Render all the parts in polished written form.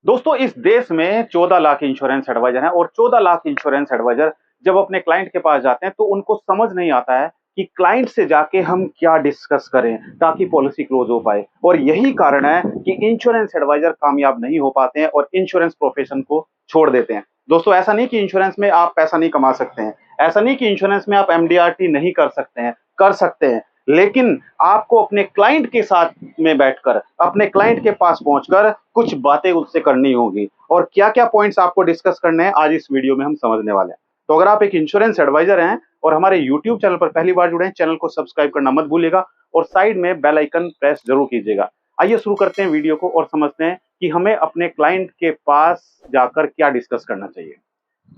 दोस्तों इस देश में 14 लाख इंश्योरेंस एडवाइजर हैं और 14 लाख इंश्योरेंस एडवाइजर जब अपने क्लाइंट के पास जाते हैं तो उनको समझ नहीं आता है कि क्लाइंट से जाके हम क्या डिस्कस करें ताकि पॉलिसी क्लोज हो पाए। और यही कारण है कि इंश्योरेंस एडवाइजर कामयाब नहीं हो पाते हैं और इंश्योरेंस प्रोफेशन को छोड़ देते हैं। दोस्तों ऐसा नहीं कि इंश्योरेंस में आप पैसा नहीं कमा सकते हैं, ऐसा नहीं कि इंश्योरेंस में आप एमडीआरटी नहीं कर सकते हैं, कर सकते हैं, लेकिन आपको अपने क्लाइंट के साथ में बैठकर अपने क्लाइंट के पास पहुंचकर कुछ बातें उससे करनी होगी। और क्या-क्या पॉइंट्स आपको डिस्कस करने हैं आज इस वीडियो में हम समझने वाले हैं। तो अगर आप एक इंश्योरेंस एडवाइजर हैं और हमारे यूट्यूब चैनल पर पहली बार जुड़े हैं, चैनल को सब्सक्राइब करना मत भूलिएगा और साइड में बेल आइकन प्रेस जरूर कीजिएगा। आइए शुरू करते हैं वीडियो को और समझते हैं कि हमें अपने क्लाइंट के पास जाकर क्या डिस्कस करना चाहिए।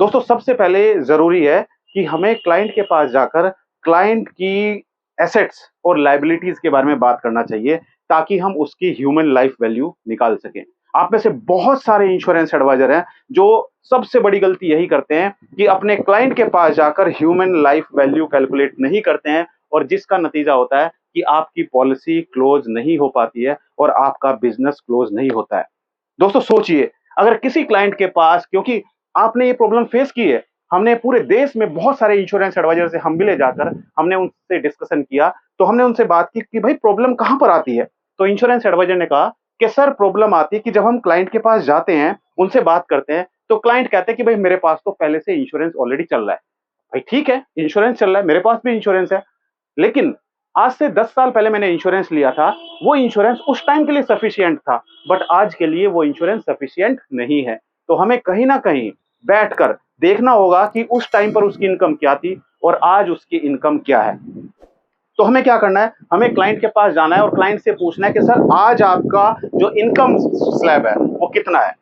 दोस्तों सबसे पहले जरूरी है कि हमें क्लाइंट के पास जाकर क्लाइंट की एसेट्स और लायबिलिटीज के बारे में बात करना चाहिए ताकि हम उसकी ह्यूमन लाइफ वैल्यू निकाल सकें। आप में से बहुत सारे इंश्योरेंस एडवाइजर हैं जो सबसे बड़ी गलती यही करते हैं कि अपने क्लाइंट के पास जाकर ह्यूमन लाइफ वैल्यू कैलकुलेट नहीं करते हैं और जिसका नतीजा होता है कि आपकी पॉलिसी क्लोज नहीं हो पाती है और आपका बिजनेस क्लोज नहीं होता है। दोस्तों सोचिए, अगर किसी क्लाइंट के पास, क्योंकि आपने ये प्रॉब्लम फेस की है, हमने पूरे देश में बहुत सारे इंश्योरेंस एडवाइजर से हम भी ले जाकर हमने उनसे डिस्कशन किया, तो हमने उनसे बात की कि भाई प्रॉब्लम कहाँ पर आती है। तो इंश्योरेंस एडवाइजर ने कहा कि सर प्रॉब्लम आती है कि जब हम क्लाइंट के पास जाते हैं, उनसे बात करते हैं, तो क्लाइंट कहते हैं कि भाई मेरे पास तो पहले से इंश्योरेंस ऑलरेडी चल रहा है। भाई ठीक है, इंश्योरेंस चल रहा है, मेरे पास भी इंश्योरेंस है, लेकिन आज से 10 साल पहले मैंने इंश्योरेंस लिया था, वो इंश्योरेंस उस टाइम के लिए सफिशिएंट था, बट आज के लिए वो इंश्योरेंस सफिशिएंट नहीं है। तो हमें कहीं न कहीं बैठकर देखना होगा कि उस टाइम पर उसकी इनकम क्या थी और आज उसकी इनकम क्या है। तो हमें क्या करना है, हमें क्लाइंट के पास जाना है और क्लाइंट से पूछना है कि सर आज आपका जो इनकम स्लैब है वो कितना है।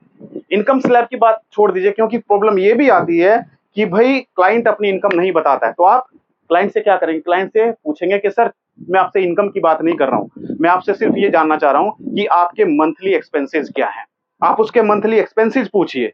इनकम स्लैब की बात छोड़ दीजिए, क्योंकि प्रॉब्लम ये भी आती है कि भाई क्लाइंट अपनी इनकम नहीं बताता है, तो आप क्लाइंट से क्या करेंगे, क्लाइंट से पूछेंगे कि सर मैं आपसे इनकम की बात नहीं कर रहा हूं, मैं आपसे सिर्फ ये जानना चाह रहा हूं कि आपके मंथली एक्सपेंसेस क्या हैं। आप उसके मंथली एक्सपेंसेस पूछिए,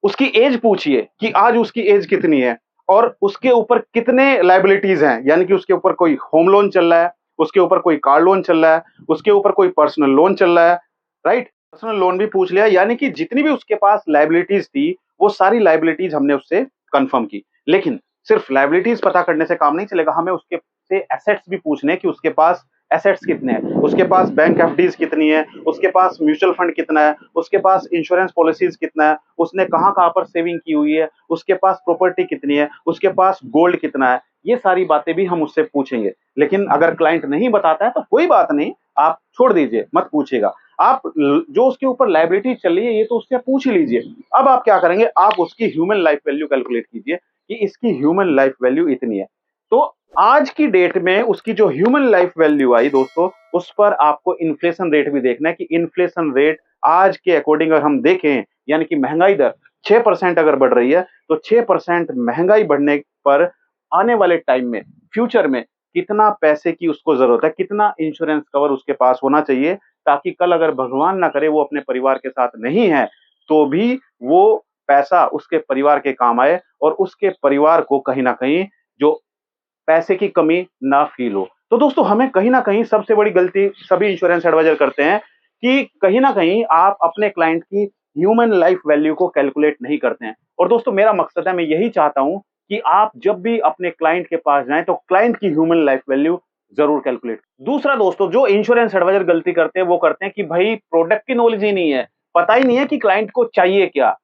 उसकी एज पूछिए कि आज उसकी एज कितनी है और उसके ऊपर कितने लायबिलिटीज हैं, यानी कि उसके ऊपर कोई होम लोन चल रहा है, उसके ऊपर कोई कार लोन चल रहा है, उसके ऊपर कोई पर्सनल लोन चल रहा है, राइट। पर्सनल लोन भी पूछ लिया, यानी कि जितनी भी उसके पास लायबिलिटीज थी वो सारी लायबिलिटीज हमने उससे कंफर्म की। लेकिन सिर्फ लायबिलिटीज पता करने से काम नहीं चलेगा, हमें उसके से एसेट्स भी पूछने कि उसके पास एसेट्स कितने हैं, उसके पास बैंक एफडीज कितनी है, उसके पास म्यूचुअल फंड कितना है, उसके पास इंश्योरेंस पॉलिसीज कितना है, उसने कहाँ-कहाँ पर सेविंग की हुई है, उसके पास प्रॉपर्टी कितनी है, उसके पास गोल्ड कितना है, ये सारी बातें भी हम उससे पूछेंगे। लेकिन अगर क्लाइंट नहीं बताता है तो कोई बात नहीं, आप छोड़ दीजिए, मत पूछिएगा। आप जो उसके ऊपर लायबिलिटी चल रही है ये तो उससे पूछ ही लीजिए। अब आप क्या करेंगे, आप उसकी ह्यूमन लाइफ वैल्यू कैलकुलेट कीजिए कि इसकी ह्यूमन लाइफ वैल्यू इतनी है। तो आज की डेट में उसकी जो ह्यूमन लाइफ वैल्यू आई दोस्तों, उस पर आपको इन्फ्लेशन रेट भी देखना है कि इन्फ्लेशन रेट आज के अकॉर्डिंग अगर हम देखें, यानी कि महंगाई दर 6% अगर बढ़ रही है, तो 6% महंगाई बढ़ने पर आने वाले टाइम में, फ्यूचर में कितना पैसे की उसको जरूरत है, कितना इंश्योरेंस कवर उसके पास होना चाहिए, ताकि कल अगर भगवान ना करे वो अपने परिवार के साथ नहीं है, तो भी वो पैसा उसके परिवार के काम आए और उसके परिवार को कहीं ना कहीं जो पैसे की कमी ना फील हो। तो दोस्तों हमें कहीं न कहीं सबसे बड़ी गलती सभी इंश्योरेंस एडवाइज़र करते हैं कि कहीं न कहीं आप अपने क्लाइंट की ह्यूमन लाइफ वैल्यू को कैलकुलेट नहीं करते हैं। और दोस्तों मेरा मकसद है, मैं यही चाहता हूँ कि आप जब भी अपने क्लाइंट के पास जाएँ तो क्लाइंट की ह्यूमन लाइफ वैल्यू ज़रूर कैलकुलेट। दूसरा दोस्तों जो इंश्योरेंस एडवाइज़र गलती करते हैं वो करते हैं कि भाई प्रोडक्ट की नॉलेज ही नहीं है। पता ही नहीं है कि क्लाइंट को चाहिए क्या?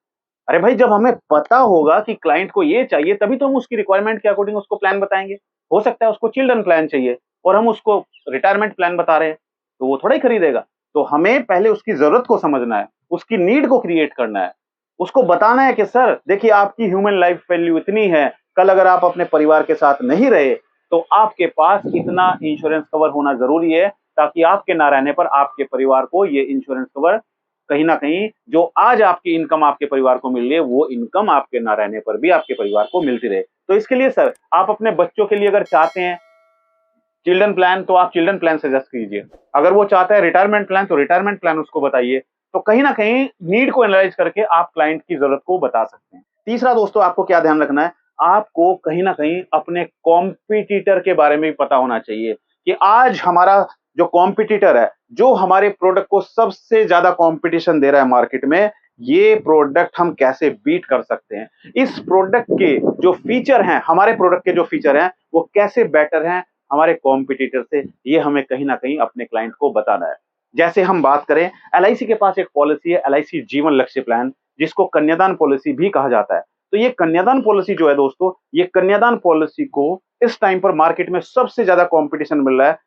अरे भाई जब हमें पता होगा कि क्लाइंट को ये चाहिए तभी तो हम उसकी रिक्वायरमेंट के अकॉर्डिंग उसको प्लान बताएँगे। हो सकता है उसको चिल्ड्रन प्लान चाहिए और हम उसको रिटायरमेंट प्लान बता रहे हैं, तो वो थोड़ा ही खरीदेगा। तो हमें पहले उसकी ज़रूरत को समझना है, उसकी नीड को क्रिएट करना है। उसको बताना है कि सर देखिए आपकी ह्यूमन लाइफ वैल्यू इतनी है, कल अगर आप अपने परिवार के साथ नहीं रहे, तो आपके पास इतना इंश्योरेंस कवर होना ज़रूरी है, ताकि आपके ना रहने पर आपके परिवार को ये इंश्योरेंस कवर कहीं न कहीं जो आज आपकी इनकम आपके परिवार को मिल रही है, वो इनकम आपके ना रहने पर भी आपके परिवार को मिलती रहे। तो इसके लिए सर आप अपने बच्चों के लिए अगर चाहते हैं चिल्ड्रन प्लान, तो आप चिल्ड्रन प्लान सजेस्ट कीजिए। अगर वो चाहता है रिटायरमेंट प्लान, तो रिटायरमेंट प्लान उसको बताइए। तो कहीं न कहीं नीड को एनालाइज़ करके आप क्लाइंट की ज़रूरत को बता सकते हैं। तीसरा दोस्तों आपको क्या ध्यान रखना है, आपको कहीं न कहीं अपने कॉम्पिटिटर के बारे में भी पता होना चाहिए कि आज हमारा जो कॉम्पिटिटर है, जो हमारे प्रोडक्ट को सबसे ज़्यादा कॉम्पिटिशन दे रहा है मार्केट में, ये प्रोडक्ट हम कैसे बीट कर सकते हैं, इस प्रोडक्ट के जो फीचर हैं, हमारे प्रोडक्ट के जो फीचर हैं वो कैसे बेटर हैं हमारे कॉम्पिटिटर से, ये हमें कहीं ना कहीं अपने क्लाइंट को बताना है। जैसे हम बात करें, एलआईसी के पास एक पॉलिसी है, एलआईसी जीवन लक्ष्य प्लान, जिसको कन्यादान पॉलिसी भी कहा जाता है। तो ये कन्यादान पॉलिसी जो है दोस्तों, ये कन्यादान पॉलिसी को इस टाइम पर मार्केट में सबसे ज्यादा कंपटीशन मिल रहा है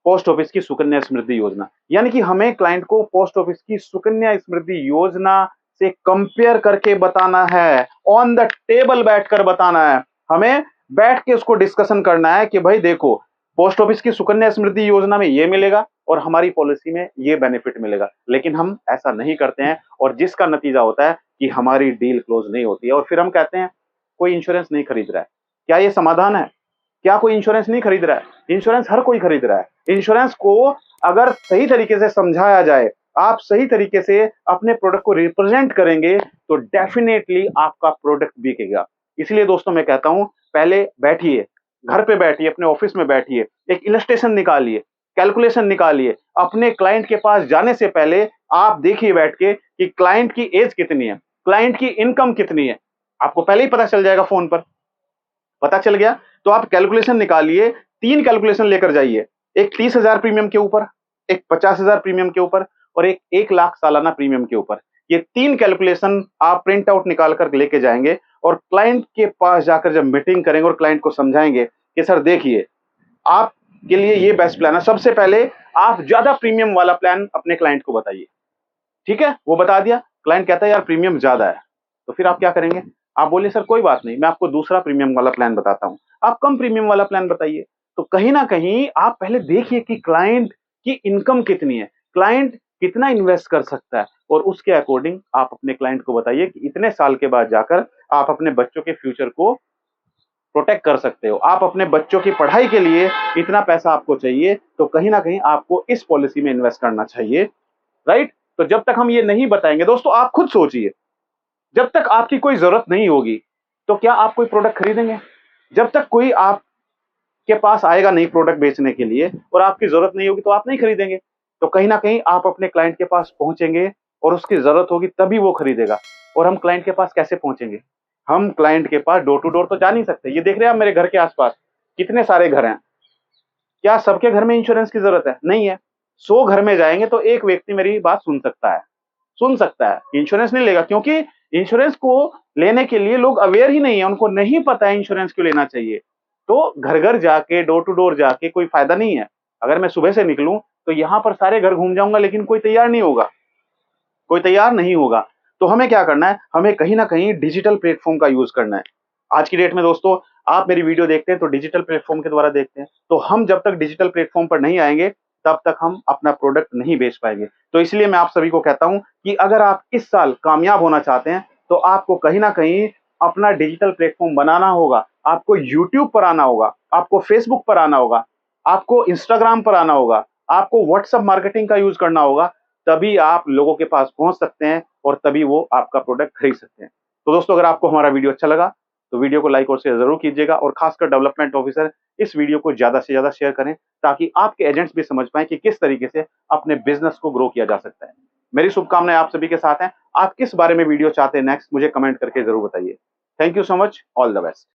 पोस्ट ऑफिस की सुकन्या समृद्धि योजना। यानी कि हमें क्लाइंट को पोस्ट ऑफिस की सुकन्या समृद्धि योजना से कंपेयर करके बताना है, ऑन द टेबल बैठकर बताना है। हमें बैठ के उसको डिस्कशन करना है कि भाई देखो, पोस्ट ऑफिस की सुकन्या समृद्धि योजना में ये मिलेगा और हमारी पॉलिसी में ये बेनिफिट मिलेगा। लेकिन हम ऐसा नहीं करते हैं और जिसका नतीजा होता है कि हमारी डील क्लोज नहीं होती है और फिर हम कहते हैं कोई इंश्योरेंस नहीं खरीद रहा है। क्या ये समाधान है? क्या कोई इंश्योरेंस नहीं खरीद रहा है? इंश्योरेंस हर कोई खरीद रहा है। इंश्योरेंस को अगर सही तरीके से समझाया जाए, आप सही तरीके से अपने प्रोडक्ट को रिप्रेजेंट करेंगे तो डेफिनेटली आपका प्रोडक्ट बिकेगा। इसलिए दोस्तों मैं कहता हूं, पहले बैठिए, घर पे बैठिए, अपने ऑफिस में बैठिए, एक इलस्ट्रेशन निकालिए, कैलकुलेशन निकालिए। अपने क्लाइंट के पास जाने से पहले आप देखिए बैठ के कि क्लाइंट की एज कितनी है, क्लाइंट की इनकम कितनी है। आपको पहले ही पता चल जाएगा, फोन पर पता चल गया। तो आप कैलकुलेशन निकालिए, 3 कैलकुलेशन लेकर जाइए, एक 30,000 प्रीमियम के ऊपर, एक 50,000 प्रीमियम के ऊपर और एक 1 लाख सालाना प्रीमियम के ऊपर। ये 3 कैलकुलेशन आप प्रिंट आउट निकाल कर लेके जाएंगे और क्लाइंट के पास जाकर जब मीटिंग करेंगे और क्लाइंट को समझाएंगे कि सर देखिए, आपके लिए ये बेस्ट प्लान है। सबसे पहले आप ज्यादा प्रीमियम वाला प्लान अपने क्लाइंट को बताइए। ठीक है, वो बता दिया, क्लाइंट कहता है यार प्रीमियम ज्यादा है, तो फिर आप क्या करेंगे? आप बोलिए सर कोई बात नहीं, मैं आपको दूसरा प्रीमियम वाला प्लान बताता हूं, आप कम प्रीमियम वाला प्लान बताइए। तो कहीं ना कहीं आप पहले देखिए कि क्लाइंट की इनकम कितनी है, क्लाइंट कितना इन्वेस्ट कर सकता है और उसके अकॉर्डिंग आप अपने क्लाइंट को बताइए कि इतने साल के बाद जाकर आप अपने बच्चों के फ्यूचर को प्रोटेक्ट कर सकते हो, आप अपने बच्चों की पढ़ाई के लिए इतना पैसा आपको चाहिए, तो कहीं ना कहीं आपको इस पॉलिसी में इन्वेस्ट करना चाहिए। राइट? तो जब तक हम ये नहीं बताएंगे दोस्तों, आप खुद सोचिए, जब तक आपकी कोई जरूरत नहीं होगी तो क्या आप कोई प्रोडक्ट खरीदेंगे? जब तक कोई आपके पास आएगा नहीं प्रोडक्ट बेचने के लिए और आपकी जरूरत नहीं होगी तो आप नहीं खरीदेंगे। तो कहीं ना कहीं आप अपने क्लाइंट के पास पहुंचेंगे और उसकी जरूरत होगी तभी वो खरीदेगा। और हम क्लाइंट के पास कैसे पहुंचेंगे? हम क्लाइंट के पास डोर टू डोर तो जा नहीं सकते। ये देख रहे हैं आप मेरे घर के आसपास कितने सारे घर हैं, क्या सबके घर में इंश्योरेंस की जरूरत है? नहीं है। 100 घर में जाएंगे तो एक व्यक्ति मेरी बात सुन सकता है, सुन सकता है, इंश्योरेंस नहीं लेगा, क्योंकि इंश्योरेंस को लेने के लिए लोग अवेयर ही नहीं है, उनको नहीं पता है इंश्योरेंस क्यों लेना चाहिए। तो घर घर जाके, डोर टू डोर जाके कोई फायदा नहीं है। अगर मैं सुबह से निकलूं तो यहां पर सारे घर घूम जाऊंगा लेकिन कोई तैयार नहीं होगा, कोई तैयार नहीं होगा। तो हमें क्या करना है? हमें कहीं ना कहीं डिजिटल प्लेटफॉर्म का यूज करना है। आज की डेट में दोस्तों, आप मेरी वीडियो देखते हैं तो डिजिटल प्लेटफॉर्म के द्वारा देखते हैं, तो हम जब तक डिजिटल प्लेटफॉर्म पर नहीं आएंगे तब तक हम अपना प्रोडक्ट नहीं बेच पाएंगे। तो इसलिए मैं आप सभी को कहता हूं कि अगर आप इस साल कामयाब होना चाहते हैं तो आपको कहीं ना कहीं अपना डिजिटल प्लेटफॉर्म बनाना होगा। आपको यूट्यूब पर आना होगा, आपको फेसबुक पर आना होगा, आपको इंस्टाग्राम पर आना होगा, आपको व्हाट्सएप मार्केटिंग का यूज करना होगा। तभी आप लोगों के पास पहुंच सकते हैं और तभी वो आपका प्रोडक्ट खरीद सकते हैं। तो दोस्तों, अगर आपको हमारा वीडियो अच्छा लगा तो वीडियो को लाइक और शेयर जरूर कीजिएगा और खासकर डेवलपमेंट ऑफिसर इस वीडियो को ज्यादा से ज्यादा शेयर करें ताकि आपके एजेंट्स भी समझ पाएं कि किस तरीके से अपने बिजनेस को ग्रो किया जा सकता है। मेरी शुभकामनाएं आप सभी के साथ हैं। आप किस बारे में वीडियो चाहते हैं नेक्स्ट, मुझे कमेंट करके जरूर बताइए। Thank you so much, all the best.